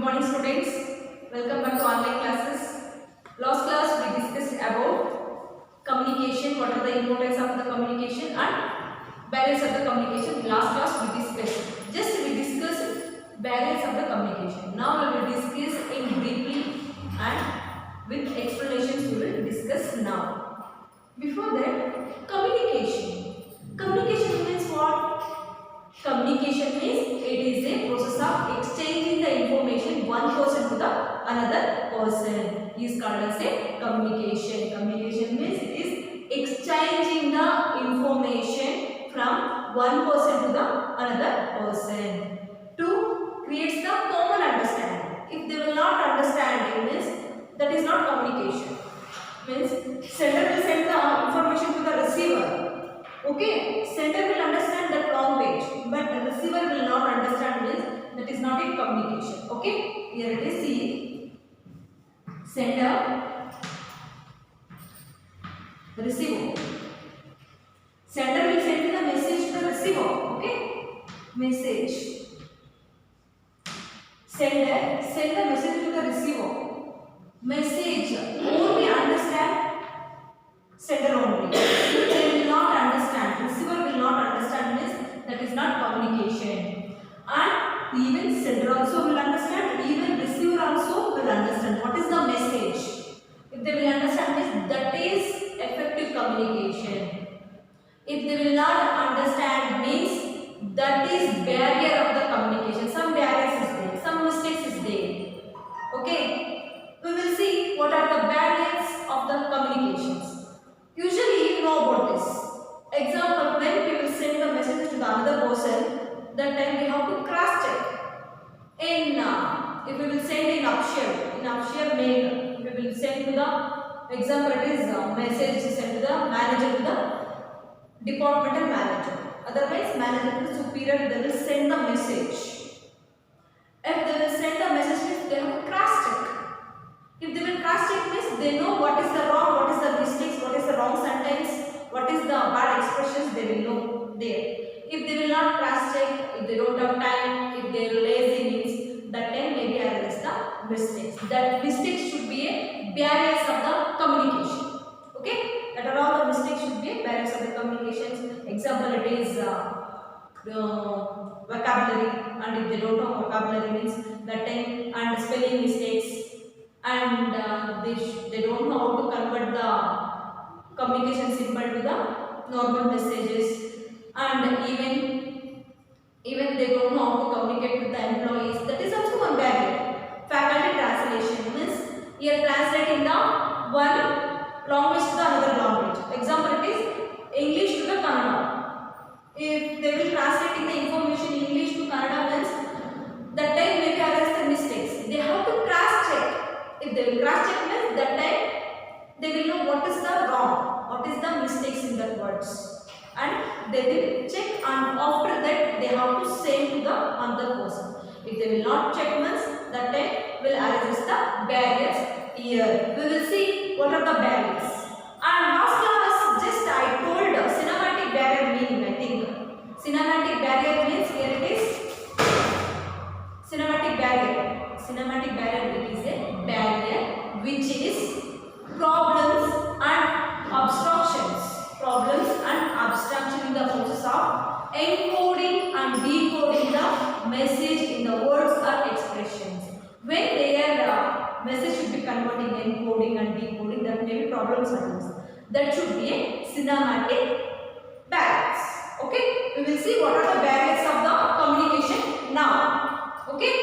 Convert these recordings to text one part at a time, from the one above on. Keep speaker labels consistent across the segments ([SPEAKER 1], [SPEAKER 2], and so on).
[SPEAKER 1] morning students, welcome back to online classes. Last class we discussed about communication, what are the importance of the communication and barriers of the communication. Last class we discussed barriers of the communication. Now we will discuss in briefly and with explanations we will discuss now. Before that, communication. Communication means what? Communication means it is a process of exchanging the information one person to the another person is called as a communication. Communication means it is exchanging the information from one person to the another person to create the common understanding. If they will not understand it means that is not communication. Means sender will send the information to the receiver. Okay, sender will understand that language, but the receiver will not understand this. That is not a communication. Okay, here it is. See, sender, receiver. Sender will send the message to the receiver. Okay, message. Sender send the message to the receiver. Message only understand sender only. Receiver will not understand this, that is not communication. And even sender also will understand, even receiver also will understand what is the message. If they will understand this, that is effective communication. If they will not understand means that is barrier of the communication. Some barriers is there, some mistakes is there. Okay, we will see what are the barriers of the communications. Usually you know about this. Example, when we will send the message to the another person, that time we have to cross check. If we will send in upshare mail, we will send to the example it is message sent to the manager to the departmental manager. Otherwise, manager to the superior they will send the message. If they will send the message, they have to cross check. If they will cross check means they know what is the wrong, what is the mistakes, what is the wrong sentence. What is the bad expressions they will know there. If they will not cross check, if they don't have time, if they are lazy means that time maybe I will the mistakes. That mistakes should be a barriers of the communication. Okay, that are all the mistakes should be a barriers of the communications. Example it is vocabulary, and if they don't know vocabulary means that time and spelling mistakes, and they don't know how to convert the communication symbol to the normal messages, and even they don't know how to communicate with the employees. That is also one barrier. Faculty translation means you are translating the one language to the another language. Example it is English to the Kannada. If they will translate the information English to Kannada means that time maybe arise the mistakes. They have to cross check. If they will cross check means that time they will know what is the wrong, what is the mistakes in the words, and they will check, and after that they have to say to the other person. If they will not check means that time will arise the barriers here. We will see what are the barriers. And last class just I told cinematic barrier meaning. I think cinematic barrier means here it is cinematic barrier. Cinematic barrier it is a barrier which is problems and obstructions. Problems and obstruction in the process of encoding and decoding the message in the words or expressions. When their message should be converting, encoding and decoding, that may be problems arise. That should be a cinematic barriers. Okay, we will see what are the barriers of the communication now. Okay.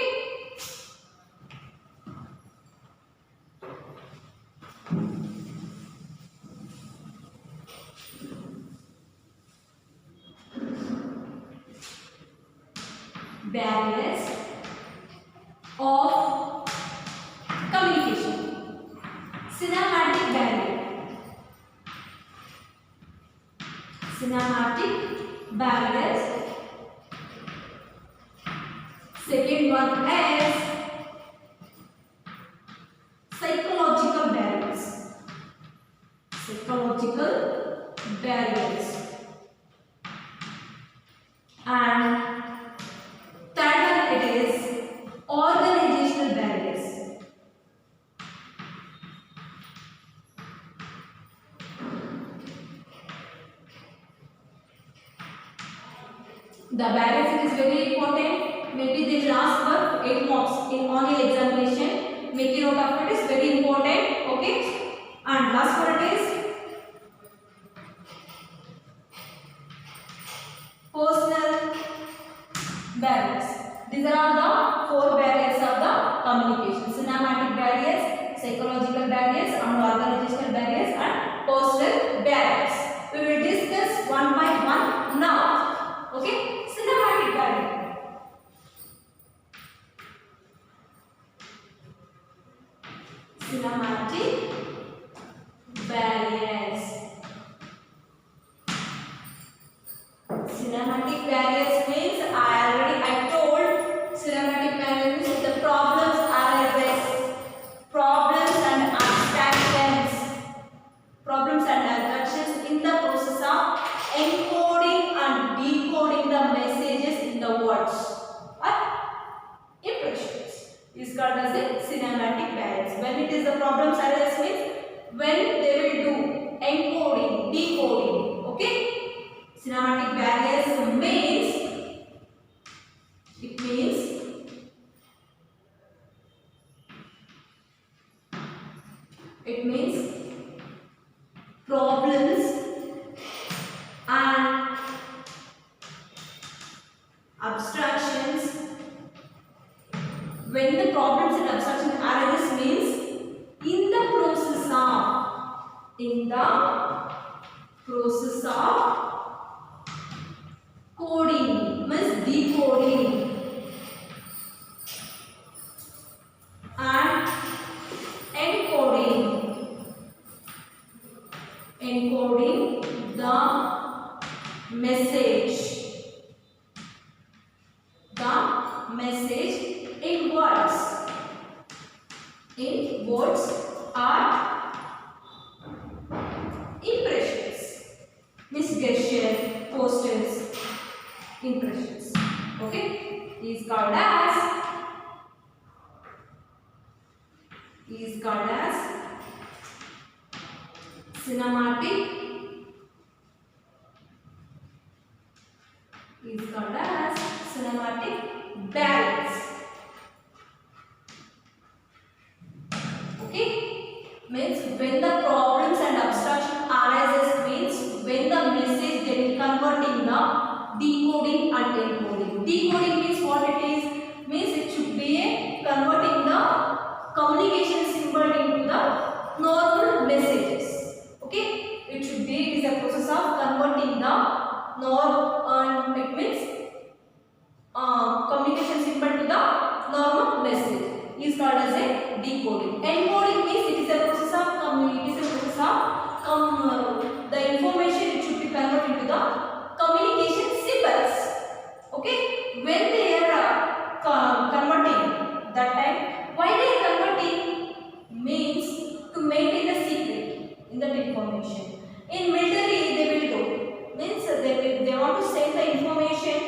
[SPEAKER 1] Barriers of communication. Cinematic barrier. Cinematic barriers. Second one is psychological barriers. Psychological barriers. And third one it is organizational barriers. The barriers, it is very important. Maybe they will ask for 8 marks in on your examination. Make a note of it, is very important. Okay. And last one is personal barriers. These are the 4 barriers of the communication: cinematic barriers, psychological barriers, and organizational barriers, and personal barriers. We will discuss one by one now. Okay, cinematic barrier. Cinematic barriers. Cinematic barriers means I told cinematic barriers means the problems arises, problems and abstractions in the process of encoding and decoding the messages in the words or impressions is called as the cinematic barriers. When it is the problems arise means when they will do encoding, decoding. Okay. Cinematic barriers means problems and abstractions. When the problems and abstractions arise means in the process of coding means decoding and encoding the message in words or impressions means gesture, posters, impressions. Okay, is called as cinematic barriers. Okay, means when the problems and abstraction arises means when the message they will converting the decoding and encoding. Decoding means what it is? Means it should be a converting the communication symbol into the normal messages. Okay, it should be, it is a process of converting the it means communication symbol to the normal message is called as a decoding. Encoding means it is a process of the information it should be converted into the communication symbols. Okay, when they are converting, that time why they are converting means to maintain the secret in that information. In military they will do means they want to send the information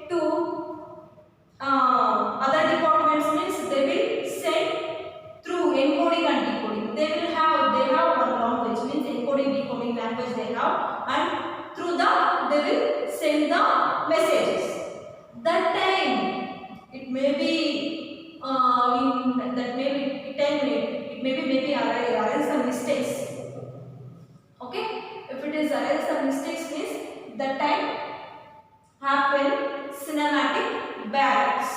[SPEAKER 1] to other departments means they will send through encoding and decoding. They have one language means encoding decoding language they have, and through that they will send the messages. That time it may be maybe arise some mistakes. Okay, if it is arise some mistakes means that time happen cinematic barriers.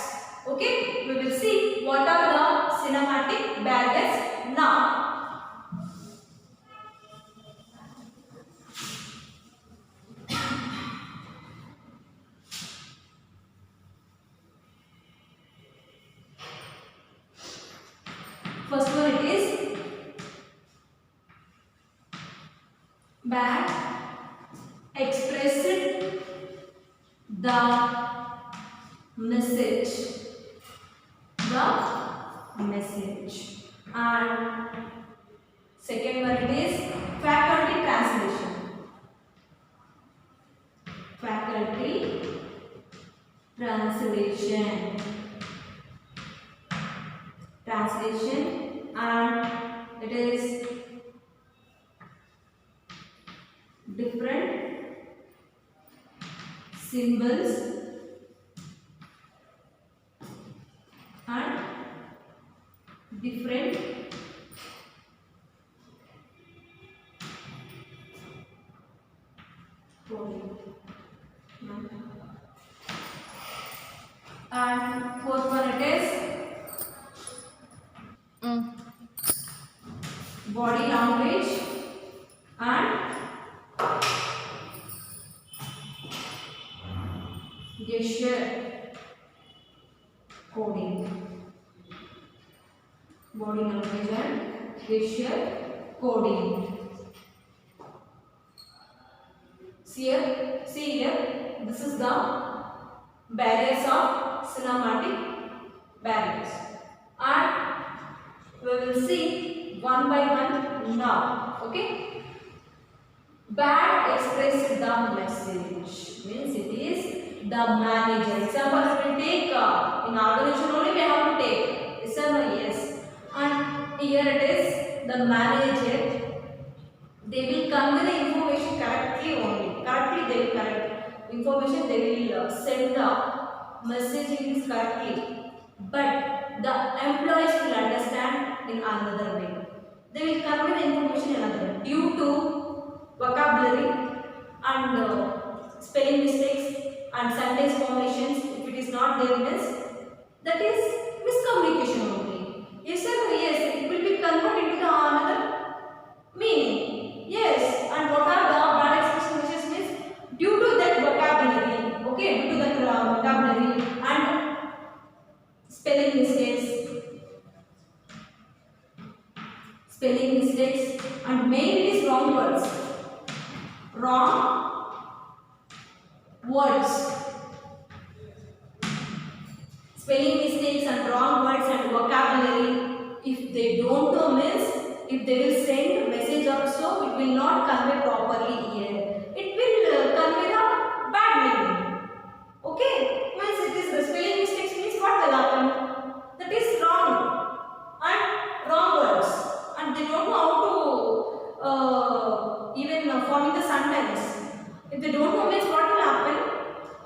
[SPEAKER 1] Okay, we will see what are the cinematic barriers now. First one it is bad expressed the message and second one it is faculty translation and it is different symbols different coding. And fourth one it is body language and gesture coding. Body language and gesture coding. See here, this is the barriers of cinematic barriers, and we will see one by one now. Okay. Bad express the message means it is the manager. Example we will take in organization only we have to take. Yes or no? Yes. And here it is the manager. They will convey the information correctly only. Correctly they will correct information. They will send the message correctly. But the employees will understand in another way. They will convey the information in another way due to vocabulary and spelling mistakes and sentence formations. If it is not there means that is miscommunication only. Yes or no? Yes, it will be converted into the another meaning. Yes, and what are the bad expression means due to that vocabulary. Okay, due to that vocabulary and spelling mistakes and mainly wrong words. Spelling mistakes and wrong words and vocabulary. If they don't know means if they will send message also, it will not convey properly here. It will convey the bad meaning. Okay, means it is the spelling mistakes means what will happen? That is wrong and wrong words, and they don't know how to even forming the sentence. If they don't know means what will happen?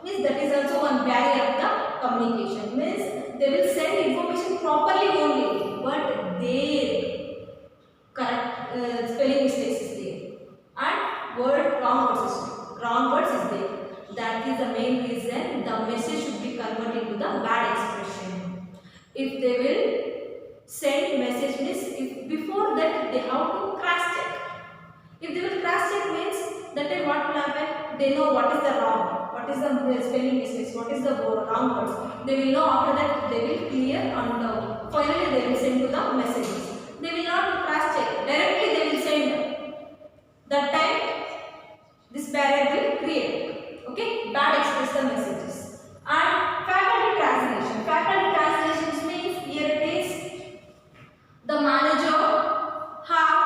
[SPEAKER 1] Means that is also one barrier of the communication. Means they will send information properly only, but their correct spelling mistakes is there and wrong words is there. That is the main reason the message should be converted into the bad expression. If they will send message means if before that they have to cross check. If they will cross check means that time what will happen? They know what is the wrong, what is the spelling mistakes, what is the wrong words. They will know. After that they will clear and finally they will send to the messages. They will not cross check. Directly they will send. That time this barrier will create. Okay, bad express the messages. And faculty translation. Faculty translation means here it is the manager have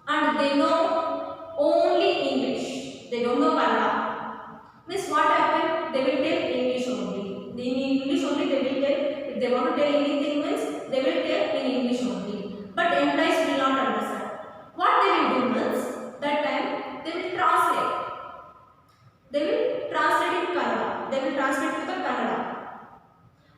[SPEAKER 1] and they know only English. They don't know Kannada. Means what happened? They will tell English only. In English only they will tell. If they want to tell anything means they will tell in English only. But employees will not understand. What they will do means that time they will translate. They will translate in Kannada. They will translate to the Kannada.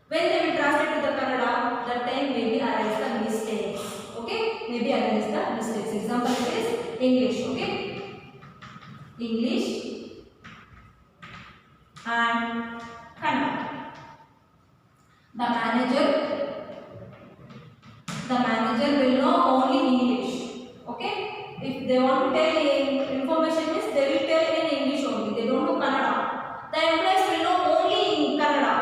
[SPEAKER 1] When they will translate to the Kannada, that time maybe arise the mistakes. Okay? Maybe arise the mistakes. Example is English. Okay? English and Kannada. The manager will know only English. Okay? If they want to tell information means they will tell in English only. They don't know Kannada. The employees will know only in Kannada.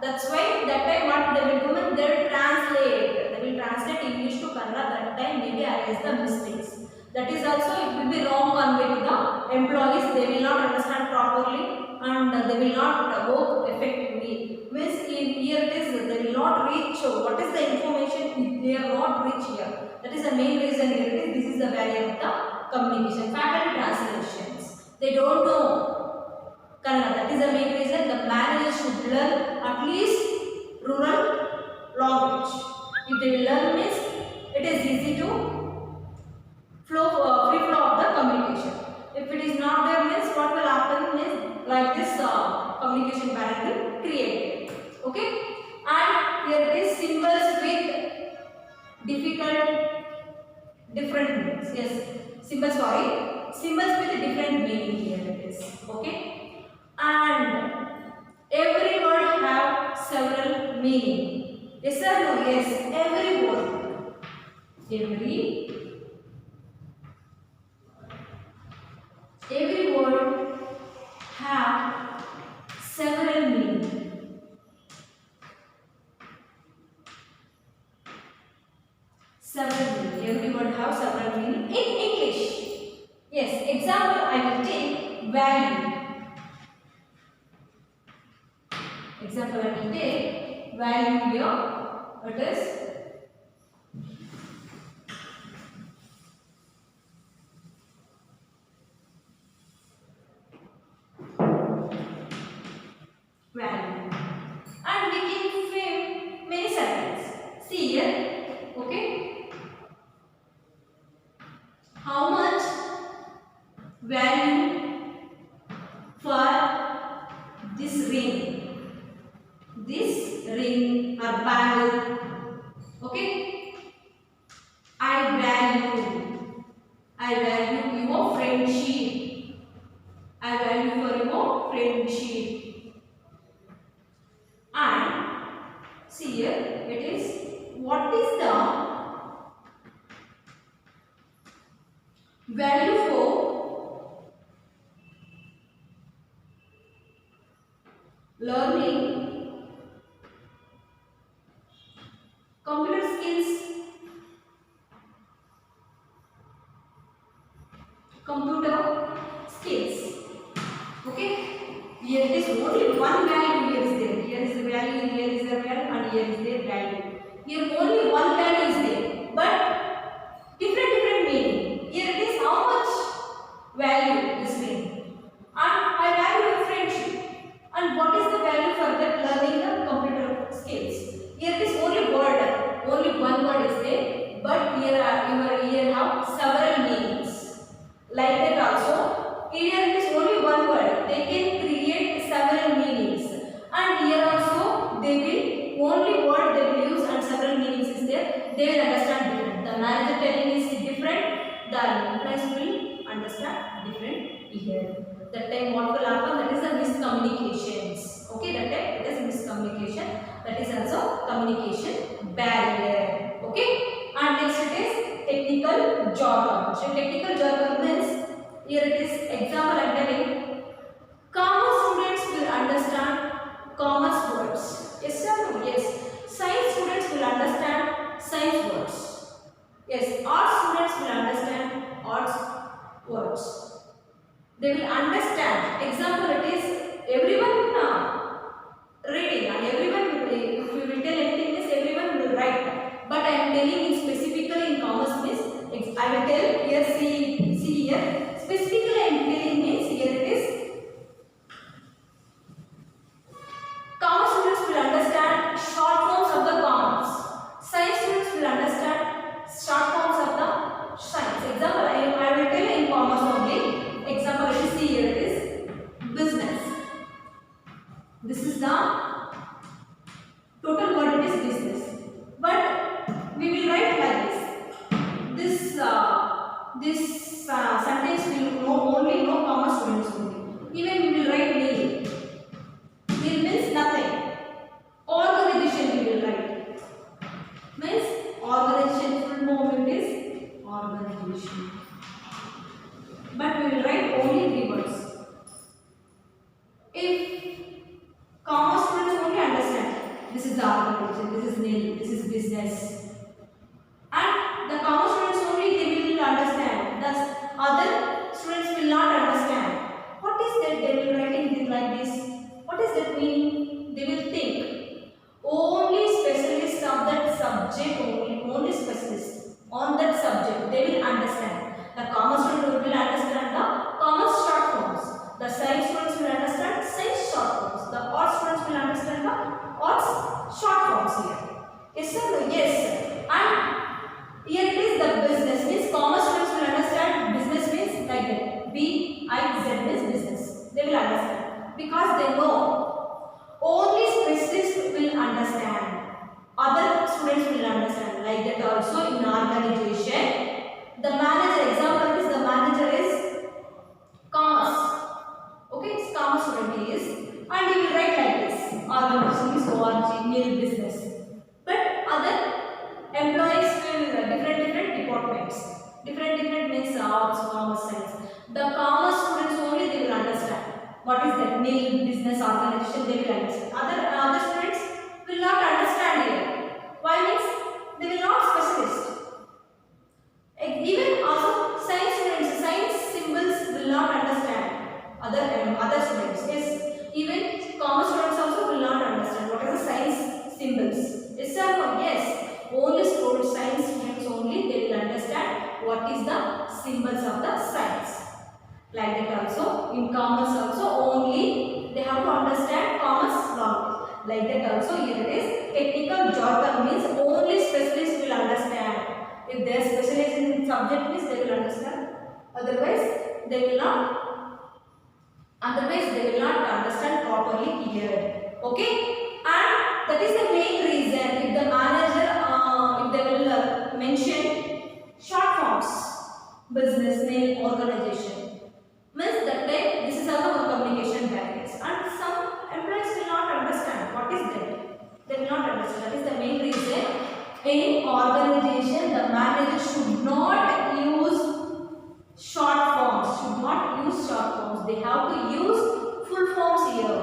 [SPEAKER 1] That's why that time what they will do means they will translate. They will translate English to Kannada. That time maybe arise the mistakes. That is also it will be wrong convey to the employees. They will not understand properly and they will not work effectively. Means here it is they will not reach what is the information if they are not reach here. That is the main reason here it is. This is the barrier of the communication. Faculty translations. They don't know Kannada. That is the main reason the manager should learn at least rural language. If they will learn means it is easy to free flow of the communication. If it is not there means what will happen is like this communication barrier will create. Okay, and here it is symbols with difficult, different meanings. Yes, symbols, sorry, symbols with different meaning here it is. Okay, and every word have several meaning. Yes or no? Yes, every word, every word have several meaning. Several meaning. Every word have several meaning in English. Yes, example I will take value. Example I will take value here. It is value. And we can frame many sentences. See here, okay? How much value for this ring? This ring or bangle, okay? I value your friendship. I value for your friendship. And see here, it is what is the value for learning computer skills, okay? Here it is only one value here is there. Here is the value, here is the value, and here is the value. Here only one value is there, but different meaning. Here it is how much value this mean. And I value friendship. And what is the value for that learning the computer skills? Here it is only word, only one word is there, but here have several meanings. Like that also, here it is only one word. They can create several meanings. And here also they will only word they will use and several meanings is there. They will understand different. The manager telling is different. The employees will understand different here. That time what will happen? That is the miscommunications. Okay, that time it is miscommunication. That is also communication barrier. Okay, and next it is technical jargon. So technical jargon means here it is example I am telling. Commerce students will understand commerce words. Yes or no? Yes. Science students will understand science words. Yes. Arts students will understand arts words. They will understand. Example it is everyone reading and everyone will, if you will tell anything this everyone will write. But I am telling in specifically in commerce means I will tell here see here specifically I am telling means here it is commerce students will understand short forms of the commerce. Science students will understand short forms of the science. Example I will tell in commerce only. Example if you see here it is business. This is the total word it is business. But we will write like this. This sentence will only know commerce students only. Even we will write nil. Nil means nothing. Organization we will write. Means organization full form it is organization. But we will write only three words. If commerce students only understand this is the organization, this is nil, this is business. And the commerce students only they will understand. Thus other students will not understand. What is that they will writing things like this? What is that meaning? They will think. Only specialists of that subject only specialists on that subject they will understand. The commerce students will understand the commerce short forms. The science students will understand science short forms. The arts students will understand the arts short forms here. Yes sir? Yes. And here it is the business means commerce students will understand business means like that. B-I-Z means business. They will understand because they know only specialists will understand. Other students will understand like that that also in organization, the manager, example is the manager is commerce. Okay, it's commerce student is, and he will write like this: organization is ORG, nil business. But other employees will different departments, different means arts, commerce, science. The commerce students only they will understand what is that nil business organization. They will understand. Other students will not understand here. Why means they will not specialist. Even also science students, science symbols will not understand. Other students, yes. Even commerce students also will not understand what are the science symbols. Yes or no? Yes. Only science students only they will understand what is the symbols of the science. Like that also in commerce also only they have to understand commerce language. Like that also here it is technical jargon means only specialists will understand. If they are specialized in subject means they will understand. Otherwise they will not. Otherwise they will not understand properly here. Okay, and that is the main reason. If the manager, if they will mention short forms, business name, organization, means that time this is also one communication barriers, and some employees will not understand what is that. They will not understand. That is the main reason. In organization, the manager should not use short forms. Should not use short forms. They have to use full forms here.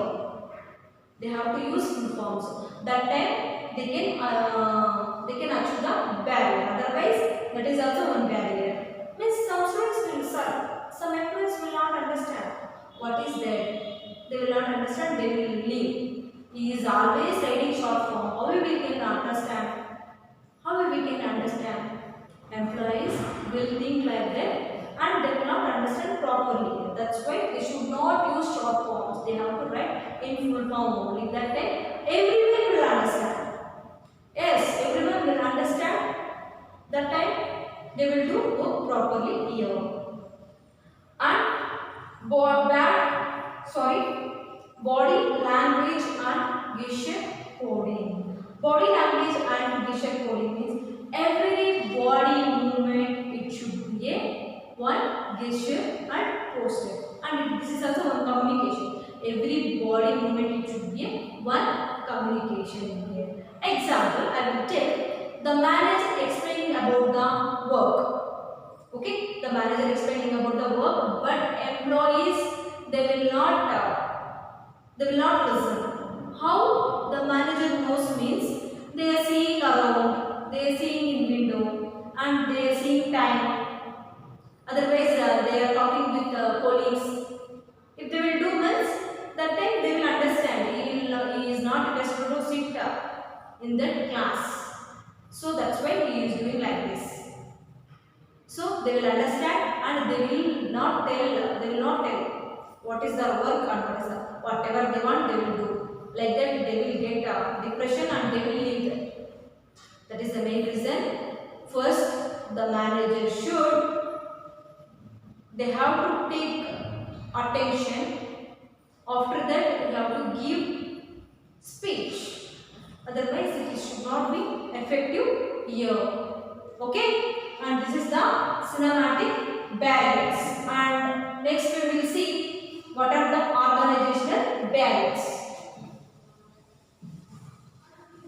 [SPEAKER 1] They have to use full forms. That time they can achieve the barrier. Otherwise, that is also one barrier. Means some students will solve. Some employees will not understand what is that. They will not understand. They will leave. He is always writing short form. How we can understand? How we can understand? Employees will think like that and they will not understand properly. That's why they should not use short forms. They have to write in full form only. That time everyone will understand. Yes, everyone will understand. That time they will do work properly here. And body language and gesture coding. Body language and gesture coding means every body movement it should be a one gesture and posture. And this is also one communication. Every body movement it should be a one communication here. Example, I will take the manager explaining about the work. Okay, the manager explaining about the work, but employees they will not listen. How the manager knows means they are seeing around, they are seeing in window, and they are seeing time. Otherwise, they are talking with colleagues. If they will do means, that time they will understand. He is not interested to sit in that class. So that's why he is doing like this. So they will understand and they will not tell what is the work and what is the whatever they want they will do. Like that they will get depression and they will leave that. That is the main reason. First the manager should, they have to take attention. After that you have to give speech. Otherwise it should not be effective here. Okay, and this is the cinematic barriers. And next we will see what are the organizational barriers.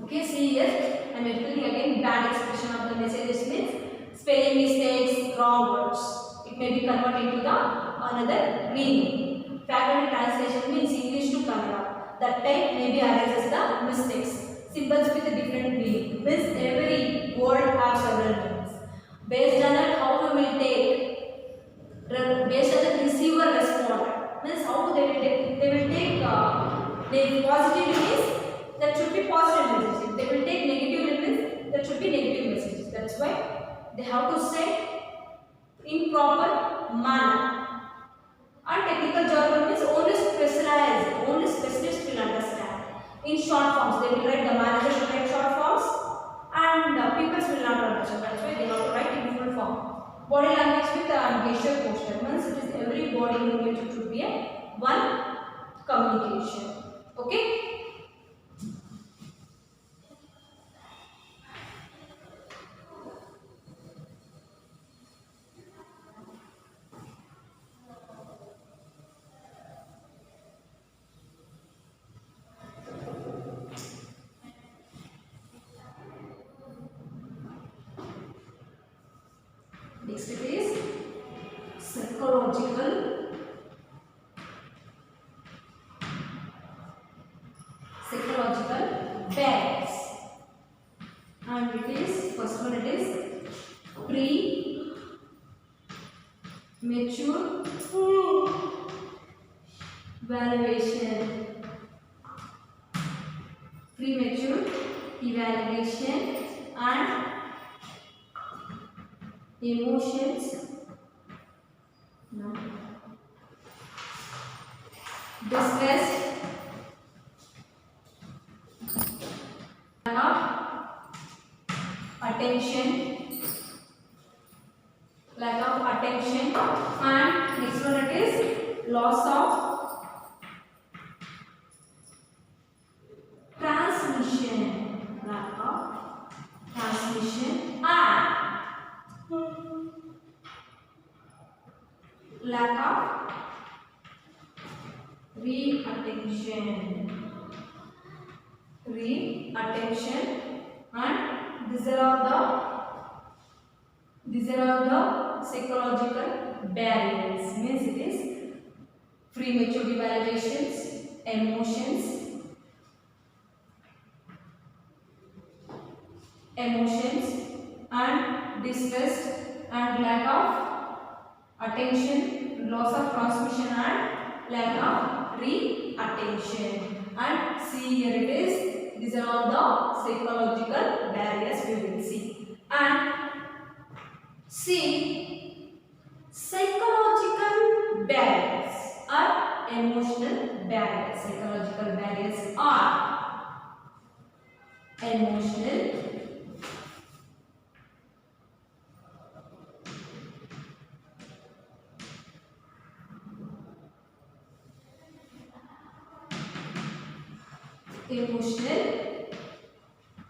[SPEAKER 1] Okay, see here I am explaining again bad expression of the messages means spelling mistakes, wrong words. It may be converted into the another meaning. Faculty translation means English to Kannada. That type maybe arises the mistakes. Symbols with a different meaning. Means every word has several meanings. Based on that, how we will take, based on the receiver respond. Means how they will take, the positive means that should be positive messages. If they will take negative means that should be negative messages. That's why they have to say in proper manner. And technical jargon means only specialized, only specialists will understand. In short forms, they will write, the manager should write short forms and people will not understand. That's why they have to write in full form. Body language with gesture posture means it is every body movement it should be a one communication. Okay. Next it is psychological barriers, and it is first one, it is premature evaluation. Premature evaluation and emotions distress, lack of attention, and next one it is loss of transmission, lack of transmission, and lack of re-attention, and these are the psychological barriers. Means it is premature evaluations, emotions, and distress, and lack of attention, loss of transmission, and lack of re-attention. And see, here it is, these are all the psychological barriers we will see. And see, psychological barriers or emotional barriers. Psychological barriers are emotional,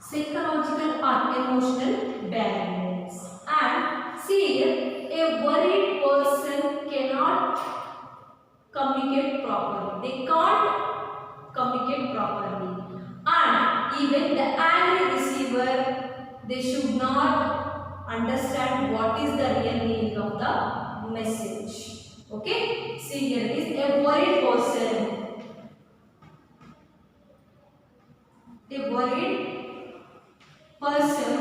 [SPEAKER 1] psychological or emotional barriers. And see, a worried person cannot communicate properly. They can't communicate properly. And even the angry receiver, they should not understand what is the real meaning of the message. Okay? See, here it is a worried person. A worried person,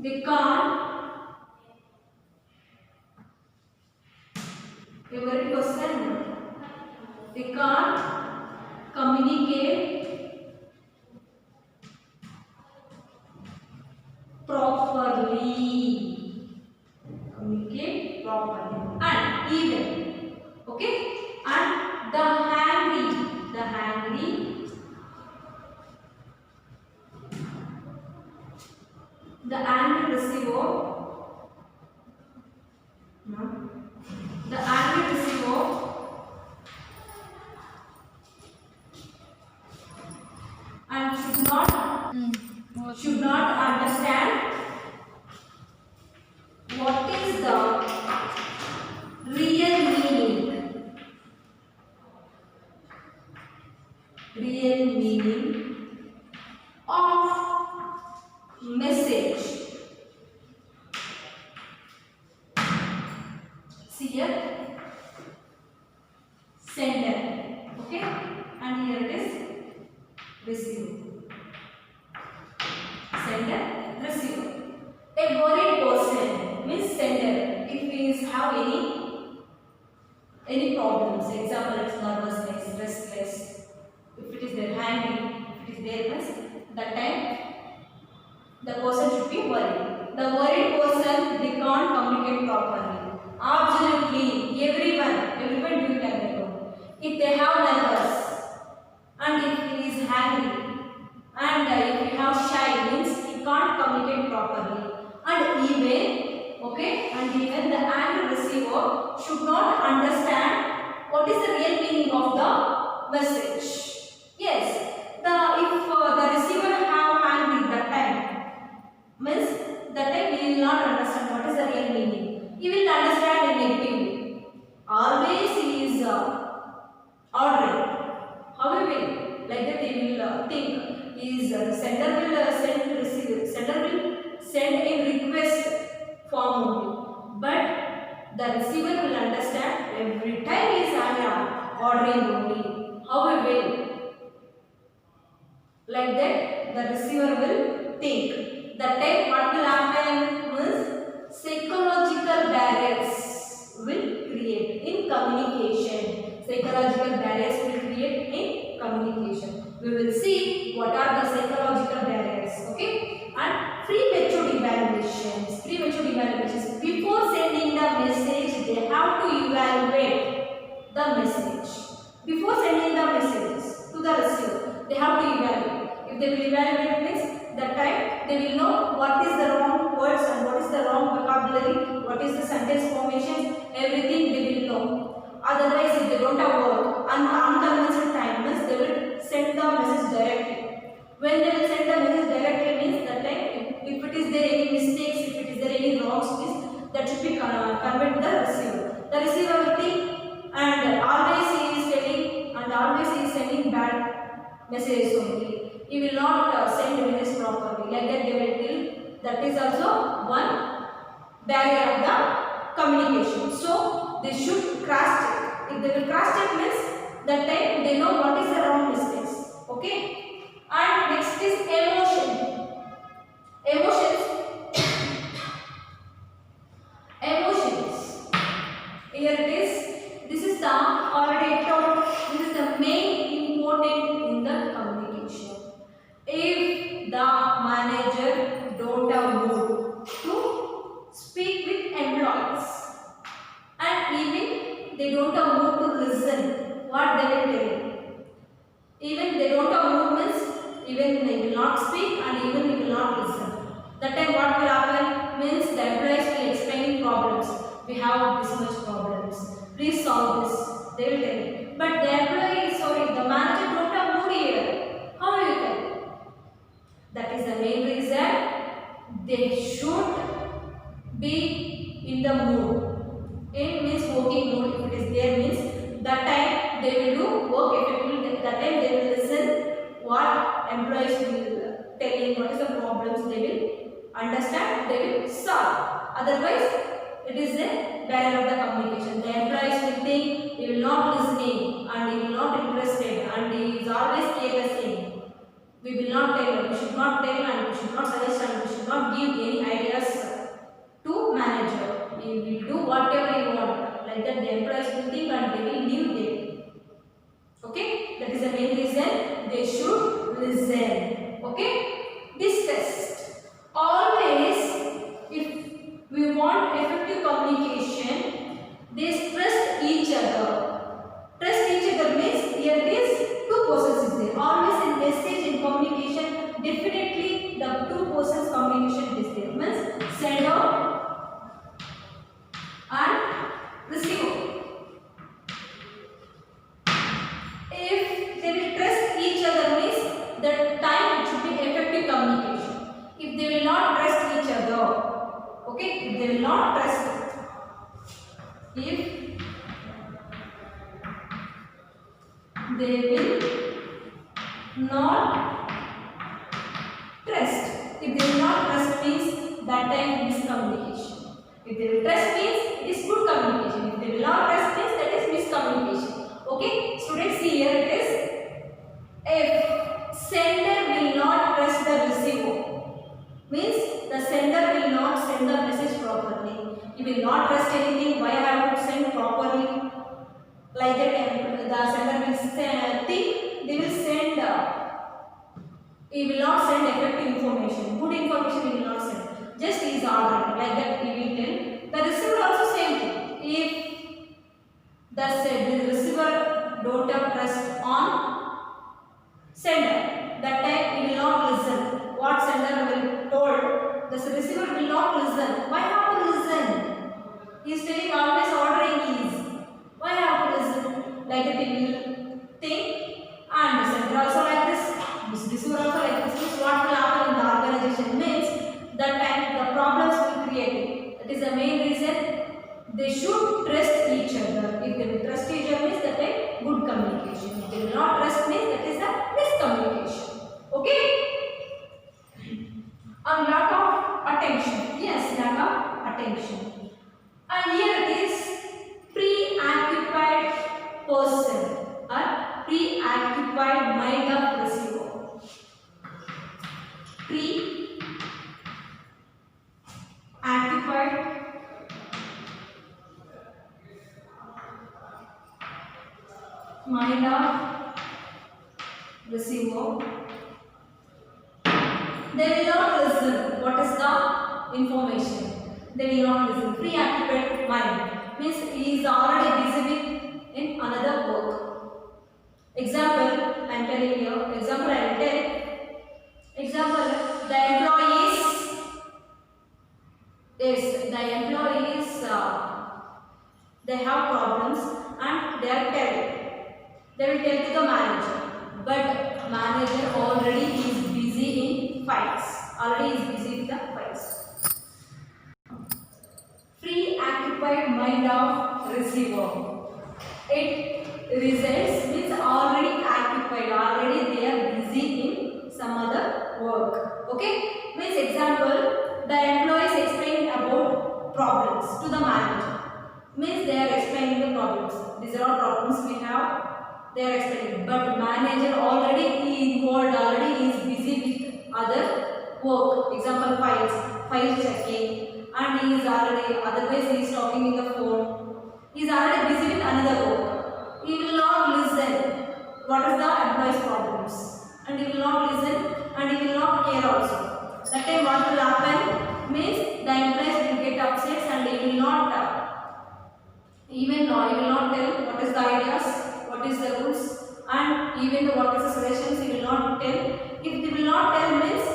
[SPEAKER 1] they can't, communicate properly. And even, okay, and the angry receiver, and should not understand what is the real meaning of message. See here, sender, okay, and here it is receiver. Sender, receiver. A worried person means sender. If he is have any problems, example it's nervousness, restless, if it is there hanging, if it is there means that time the person should be worried. The worried person, they can't communicate properly. Absolutely, everyone doing like that. If they have nervous, and if he is hungry, and if he have shy, means he can't communicate properly. And even the angry receiver should not understand what is the real meaning of the message. Yes, if the receiver have angry that time, means that time he will not understand what is the real meaning. He will understand in negatively. Always he is ordering. How he will? Like that he will think. Sender will send in request form only. But the receiver will understand every time he is ordering only. How he will? Like that, the receiver will think. That time what will happen is psychological barriers will create in communication. Psychological barriers will create in communication. We will see what are the psychological barriers. Okay, and premature evaluations. Premature evaluations. Before sending the message, they have to evaluate the message. Before sending the messages to the receiver, they have to evaluate. If they will evaluate means that time they will know what is the wrong words and what is the wrong vocabulary, what is the sentence formation, everything they will know. Otherwise, if they don't have work and unconvinced time means they will send the message directly. When they will send the message directly means that time if it is there any mistakes, if it is there any wrongs, that should be conveyed to the receiver. The receiver will think and always he is telling and always he is sending bad messages only. He will not send messages properly. Like that they will deal. That is also one barrier of the communication. So they should cross check. If they will cross check means that time they know what is the wrong mistakes. Okay. And next is emotion. Emotions. Emotions. Here it is. This is the already told. This is the main important in the communication. If the manager don't have mood to speak with employees and even they don't have mood to listen what they will tell, even they don't have mood means even they will not speak and even they will not listen. That time what will happen means the employees will explain problems. We have this much problems. Please solve this. They will tell you. But the employee, sorry, the manager don't have mood here. How will you tell? That is the main reason they should be in the mood. In means working mood. If it is there means that time they will do work effectively. That time they will listen what employees will telling, what is the problems they will understand, they will solve. Otherwise, it is a barrier of the communication. The employees will think he will not listening and he will not interested and he is always carelessing. We will not tell, we should not tell and we should not suggest and we should not give any ideas to manager. We will do whatever he want. Like that the employees will think and they will leave them. Okay, that is the main reason they should listen. Okay, this test. Always if we want effective communication, they trust each other. Trust each other means here it is two persons is there. Always in message in communication, definitely the two persons communication is there. Means sender and receiver. If they will trust each other means that time it should be effective communication. If they will not trust each other, okay, if they will not trust, if they will not trust, if they will not trust means that time miscommunication. If they will trust means it is good communication. If they will not trust means that is miscommunication. Okay, students, see here it is. If sender will not trust the receiver means the sender will not send the message properly. He will not trust anything. Why I have to send properly? Like that, the sender will think they will send. He will not send effective information. Good information he will not send. Just he is ordering. Like that he will tell. The receiver also same thing. If the receiver don't have trust on sender, that time he will not listen. What sender will told, the receiver will not listen. Why have to listen? He is telling always ordering is. Why have to listen? Like that he will think. And the sender also like this. This receiver also like this. Means what will happen in the organization means that time the problems will create. That is the main reason they should trust each other. If they will trust each other means that time good communication. If they will not trust means that is a miscommunication. Okay. A lot of attention. Yes, lack of attention. And here it is preoccupied person or preoccupied mind of receiver. Preoccupied mind of receiver. They will not listen. What is the information? They will not listen. Preoccupied mind means he is already busy with in another work. Example, I am telling you. Example, I will tell. Example, the employees. Yes, the employees. They have problems and they are telling. They will tell to the manager, but manager already is busy in files. Already is busy with the files. Preoccupied mind of receiver. It results means already occupied. Already they are busy in some other work. Okay? Means example, the employees explain about problems to the manager. Means they are explaining the problems. These are all problems we have. They are explaining, but manager already involved, already is busy with other work. Example, file checking, and he is already, otherwise he is talking in the phone. He is already busy with another work. He will not listen what is the employee's problems, and he will not listen, and he will not care also. That time what will happen means the employees will get upset, and he will not he will not tell what is the ideas. What is the rules, and even what is the suggestions he will not tell. If he will not tell means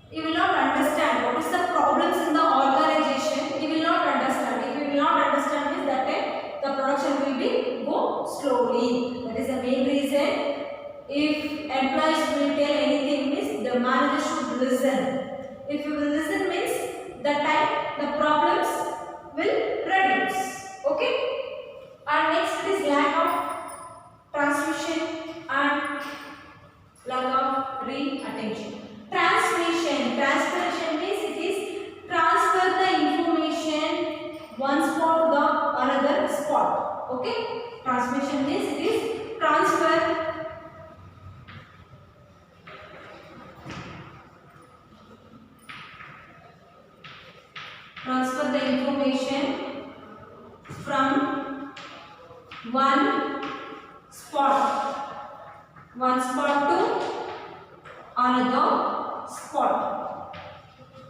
[SPEAKER 1] he will not understand what is the problems in the organization. He will not understand. If he will not understand means that time the production will be go slowly. That is the main reason. If employees will tell anything means the manager should listen. If you will listen means that time the problems will reduce. Okay. And next is lack of transmission and lack of re-attention. Transmission means it is transfer the information one spot to the another spot. Okay? Transmission means it is transfer the information from one spot to another spot.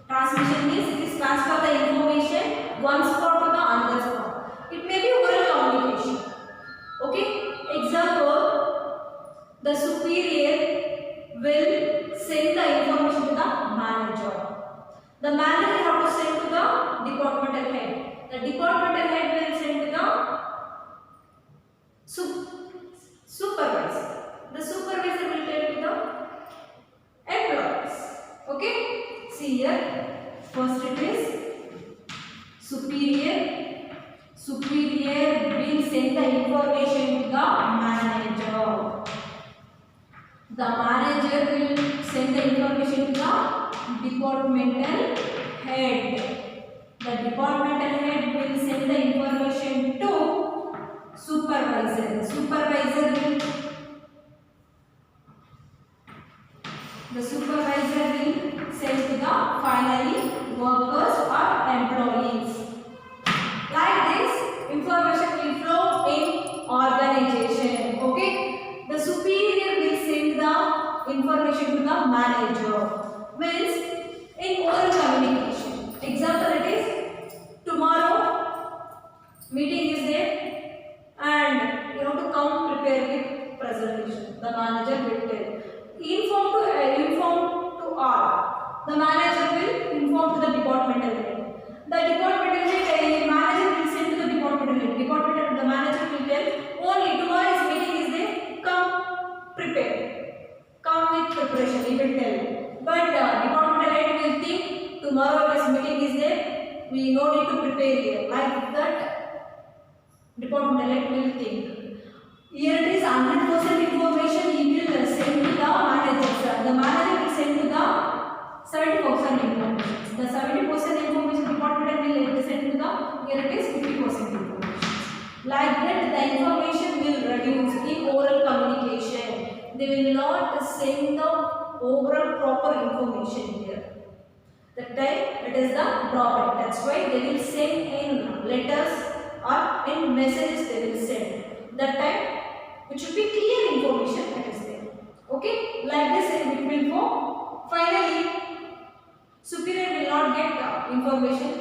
[SPEAKER 1] Transmission means it is transfer the information one spot to the another spot. It may be oral communication. Okay? Example, the superior will send the information to the manager. The manager have to send to the departmental head. The departmental head will send to the supervisor. The supervisor will tell to the employees. Okay? See here. First it is superior. Superior will send the information to the manager. The manager will send the information to the departmental head. The departmental head will send the information to supervisor. The supervisor will send to the finally workers or employees. Like this, information will flow in organization. Okay? The superior will send the information to the manager. Means in oral communication. Example it is tomorrow meeting is there and you have to come prepare with presentation. The manager will tell. Inform to all. The manager will inform to the departmental head. The departmental head, manager will send to the departmental head. The manager will tell only tomorrow's meeting is there. Come prepare. Come with preparation. He will tell. But departmental head will think tomorrow's meeting is there. We no need to prepare here. Like that, departmental head will think. Here it is 100% information he will send to the manager. The manager will send to the 70% information. The 70% information department will send to the, here it is 50% information. Like that, the information will reduce in oral communication. They will not send the overall proper information here. That time it is the drawback. That's why they will send in letters or in messages they will send. That time it should be clear information that is there. Okay, like this it will go. Finally, superior will not get information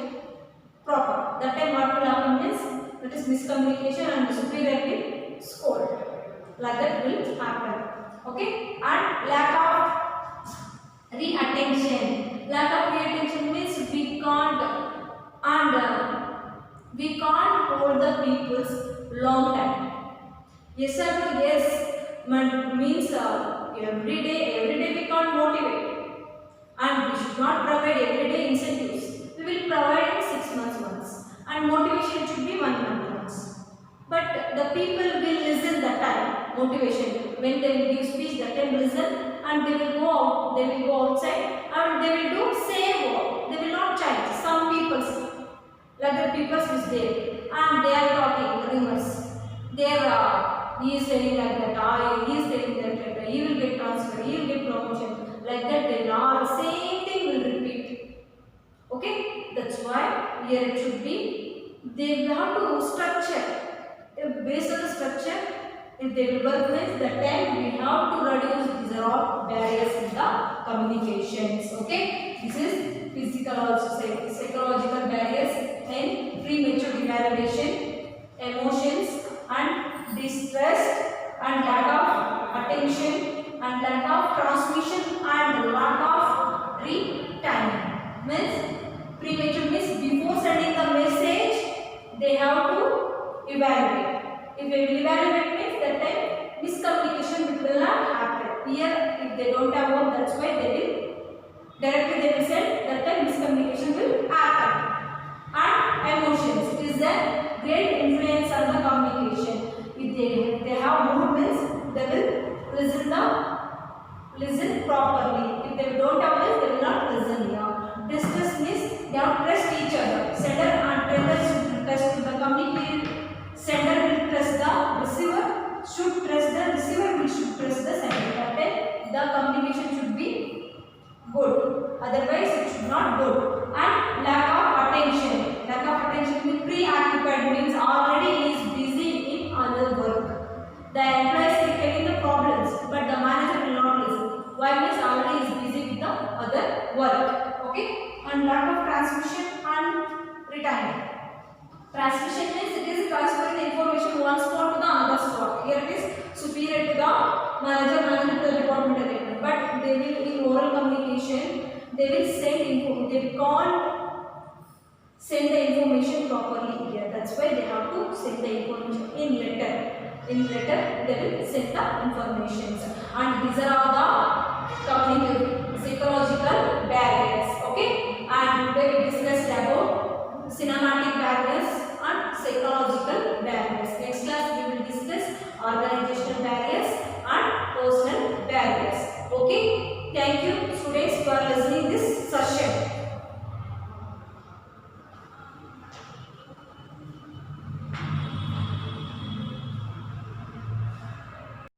[SPEAKER 1] proper. That time what will happen is, that is miscommunication and the superior will scold. Like that will happen. Okay, and lack of reattention. Lack of reattention means we can't hold the people's long time. Yes or no? Yes means every day we can't motivate, and we should not provide every day incentives. We will provide in 6 months once, and motivation should be 1 month once. But the people will listen that time. Motivation, when they will give speech, that time listen, and they will go out. They will go outside and they will do same work. They will not change. Some people, like the people is there, and they are talking rumors. They are he is telling like that. He is telling that he will get transfer. He will get promotion. Like that, they will all same thing will repeat. Okay, that's why here it should be. They have to structure. Based on the structure, if they will work with that time, we have to reduce these are all barriers in the communications. Okay, this is physical also psychological barriers and premature devaluation, emotions and distress and lack of attention and lack of transmission and lack of retiming. Means premature means before sending the message, they have to evaluate. If they will evaluate means that time miscommunication will not happen. Here if they don't have work, that's why they will directly they will send, that time miscommunication will happen. And emotions is a great influence on the communication. If they have mood means they will listen properly. If they don't have this, they will not listen here. Distress means they have to trust each other. Sender and sender should trust the communicator. Sender will trust the receiver, should trust the receiver, will should trust the sender. That time the communication should be good. Otherwise it should not good. And lack of attention. Lack of attention means preoccupied means already is busy in other work. The employees will tell the problems, but the manager will not listen. Why means already is busy with the other work. Okay. And lack of transmission and retirement. Transmission means it is transferring the information one spot to the another spot. Here it is superior to the manager to the department again. But they will in oral communication, they will send info. They can't send the information properly here. That's why they have to send the information in letter. In letter, they will send the information. And these are all the psychological barriers. Okay. And today we discussed about cinematic barriers and psychological barriers. Next class we will discuss organizational barriers and personal barriers. Okay. Thank you students for listening this session.